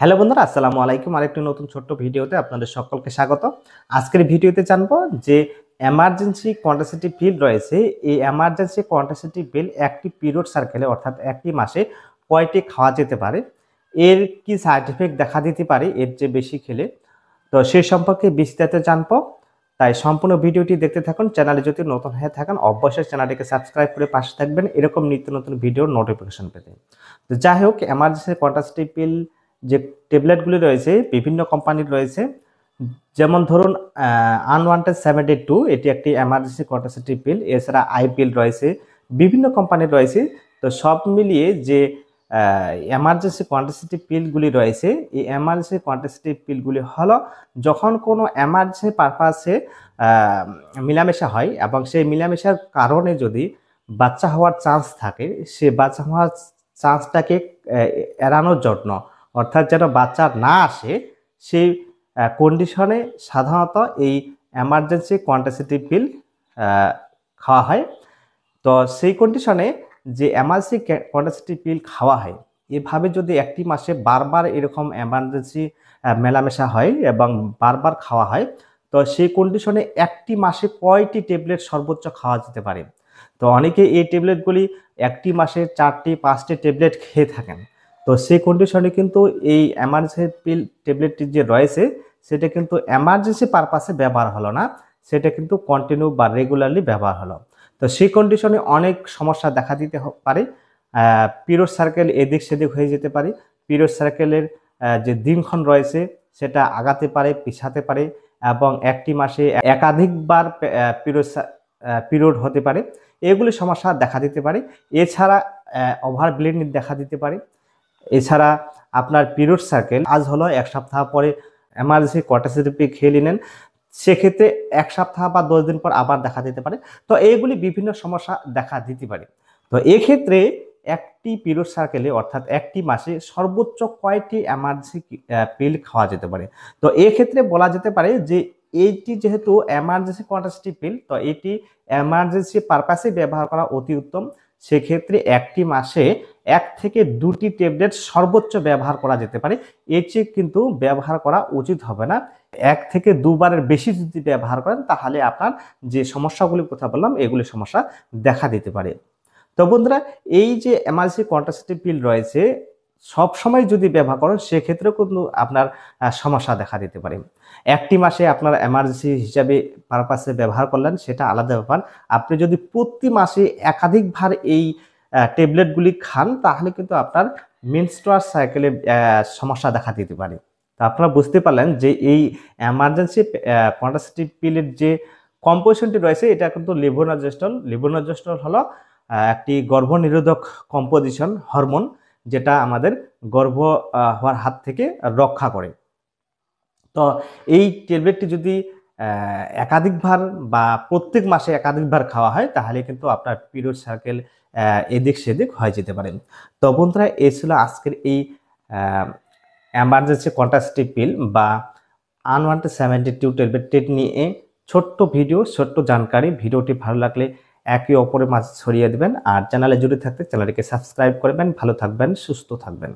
Hello বন্ধুরা, আসসালামু আলাইকুম। আরেকটি নতুন ছোট্ট ভিডিওতে আপনাদের সকলকে স্বাগত। আজকের ভিডিওতে জানবো যে এমার্জেন্সি কন্ট্রাসেপটিভ পিল রয়েছে। এই এমার্জেন্সি কন্ট্রাসেপটিভ পিল একটি পিরিয়ড সার্কেলে অর্থাৎ একটি মাসে কয়টি খাওয়া যেতে পারে, এর কি সাইড এফেক্ট দেখা দিতে পারে এর চেয়ে বেশি খেলে, তো সেই সম্পর্কে বিস্তারিত জানবো। তাই সম্পূর্ণ ভিডিওটি দেখতে থাকুন। চ্যানেলে যদি নতুন হয়ে থাকেন অবশ্যই চ্যানেলটিকে সাবস্ক্রাইব করে পাশে থাকবেন এরকম নিত্য নতুন ভিডিওর নোটিফিকেশন পেতে। তো যাই হোক, এমার্জেন্সি কন্ট্রাসেপটিভ পিল যে ট্যাবলেটগুলি রয়েছে বিভিন্ন কোম্পানির রয়েছে। যেমন ধরুন আনওয়ান্টেড 72, এটি একটি এমার্জেন্সি কন্ট্রাসেপটিভ পিল। এছাড়া আইপিল রয়েছে, বিভিন্ন কোম্পানির রয়েছে। তো সব মিলিয়ে যে এমার্জেন্সি কন্ট্রাসেপটিভ পিলগুলি রয়েছে, এই এমার্জেন্সি কন্ট্রাসেপটিভ পিলগুলি হলো যখন কোনো এমার্জেন্সি পারপাসে মিলামেশা হয় এবং সেই মিলামেশার কারণে যদি বাচ্চা হওয়ার চান্স থাকে, সে বাচ্চা হওয়ার চান্সটাকে এড়ানোর জন্য, অর্থাৎ যেন বাচ্চা না আসে, সেই কন্ডিশনে সাধারণত এই এমার্জেন্সি কন্ট্রাসেপটিভ পিল খাওয়া হয়। তো সেই কন্ডিশনে যে এমার্জেন্সি কন্ট্রাসেপটিভ পিল খাওয়া হয়, এভাবে যদি একটি মাসে বারবার এরকম এমার্জেন্সি মেলামেশা হয় এবং বারবার খাওয়া হয়, তো সেই কন্ডিশনে একটি মাসে কয়টি ট্যাবলেট সর্বোচ্চ খাওয়া যেতে পারে। তো অনেকে এই ট্যাবলেটগুলি একটি মাসে 4টি 5টি ট্যাবলেট খেয়ে থাকেন। তো সেই কন্ডিশনে কিন্তু এই এমার্জেন্সি পিল ট্যাবলেটটি যে রয়েছে সেটা কিন্তু এমার্জেন্সি পারপাসে ব্যবহার হলো না, সেটা কিন্তু কন্টিনিউ বা রেগুলারলি ব্যবহার হলো। তো সেই কন্ডিশনে অনেক সমস্যা দেখা দিতে পারে। পিরিয়ড সার্কেল এদিক সেদিক হয়ে যেতে পারে। পিরিয়ড সার্কেলের যে দিনক্ষণ রয়েছে সেটা আগাতে পারে, পিছাতে পারে এবং একটি মাসে একাধিকবার পিরিয়ড হতে পারে। এগুলি সমস্যা দেখা দিতে পারে। এছাড়া ওভার ব্লিডিং দেখা দিতে পারে। এছাড়া আপনার পিরিয়ড সার্কেল আজ হলো, এক সপ্তাহ পরে এমার্জেন্সি কন্ট্রাসেপটিভ পিল খেয়ে নিলেন, সেক্ষেত্রে এক সপ্তাহ বা 10 দিন পর আবার দেখা দিতে পারে। তো এইগুলি বিভিন্ন সমস্যা দেখা দিতে পারে। তো এক্ষেত্রে একটি পিরিয়ড সার্কেলে অর্থাৎ একটি মাসে সর্বোচ্চ কয়টি এমার্জেন্সি পিল খাওয়া যেতে পারে। তো এক্ষেত্রে বলা যেতে পারে যে এইটি যেহেতু এমার্জেন্সি কন্ট্রাসেপটিভ পিল, তো এটি এমার্জেন্সি পারপাসে ব্যবহার করা অতি উত্তম। সেক্ষেত্রে একটি মাসে 1 থেকে 2টি ট্যাবলেট সর্বোচ্চ ব্যবহার করা যেতে পারে। এর চেয়ে কিন্তু ব্যবহার করা উচিত হবে না। 1 থেকে 2 বারের বেশি যদি ব্যবহার করেন তাহলে আপনার যে সমস্যাগুলির কথা বললাম এগুলি সমস্যা দেখা দিতে পারে। তো বন্ধুরা, এই যে এমার্জেন্সি কন্ট্রাসেপটিভ পিল রয়েছে সব সময় যদি ব্যবহার করেন সেক্ষেত্রেও কিন্তু আপনার সমস্যা দেখা দিতে পারে। একটি মাসে আপনার এমার্জেন্সি হিসাবে পারপাসে ব্যবহার করলেন সেটা আলাদা ব্যাপার। আপনি যদি প্রতি মাসে একাধিকবার এই ট্যাবলেটগুলি খান তাহলে কিন্তু আপনার মেনস্ট্রুয়াল সাইকেলে সমস্যা দেখা দিতে পারে। তো আপনারা বুঝতে পারলেন যে এই এমার্জেন্সি কন্ট্রাসেপটিভ পিলের যে কম্পোজিশনটি রয়েছে এটা কিন্তু লেভোনাজেস্টল। লেভোনাজেস্টল হলো একটি গর্ভনিরোধক কম্পোজিশন হরমোন, যেটা আমাদের গর্ভ হওয়ার হাত থেকে রক্ষা করে। তো এই ট্যাবলেটটি যদি একাধিকবার বা প্রত্যেক মাসে একাধিকবার খাওয়া হয় তাহলে কিন্তু আপনার পিরিয়ড সার্কেল এদিক সেদিক হয়ে যেতে পারে। তো বন্ধুরা, এই ছিল আজকের এই এমার্জেন্সি কন্ট্রাসেপটিভ পিল বা আনওয়ান্টেড 72 ট্যাবলেট নিয়ে ছোট্ট ভিডিও, ছোট্ট জানকারি। ভিডিওটি ভালো লাগলে একে অপরের মাঝে ছড়িয়ে দেবেন আর চ্যানেলে জুড়ে থাকতে চ্যানেলটিকে সাবস্ক্রাইব করবেন। ভালো থাকবেন, সুস্থ থাকবেন।